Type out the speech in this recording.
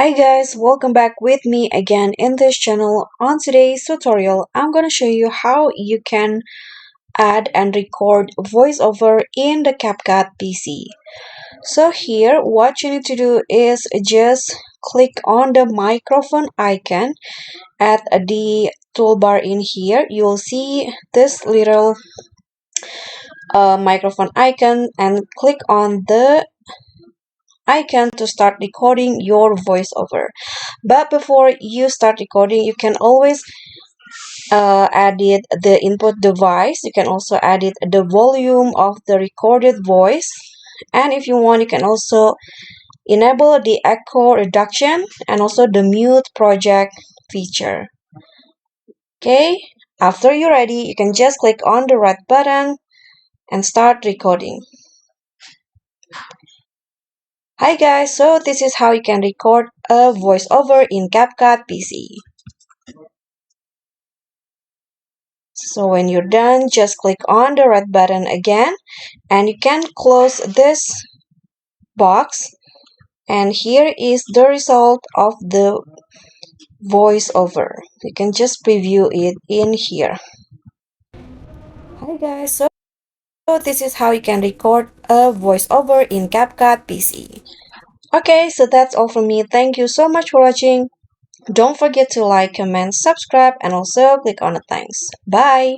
Hi guys, welcome back with me again in this channel. On today's tutorial, I'm going to show you how you can add and record voiceover in the CapCut PC. So here, what you need to do is just click on the microphone icon at the toolbar in here. You'll see this little microphone icon and click on the icon to start recording your voiceover. But before you start recording, you can always edit the input device. You can also edit the volume of the recorded voice. And if you want, you can also enable the echo reduction and also the mute project feature. Okay, after you're ready, you can just click on the red button and start recording. Hi guys, so this is how you can record a voiceover in CapCut PC. So when you're done, just click on the red button again and you can close this box. And here is the result of the voiceover. You can just preview it in here. Hi guys, so this is how you can record a voiceover in CapCut PC. Okay, so that's all from me. Thank you so much for watching. Don't forget to like, comment, subscribe, and also click on the thanks. Bye!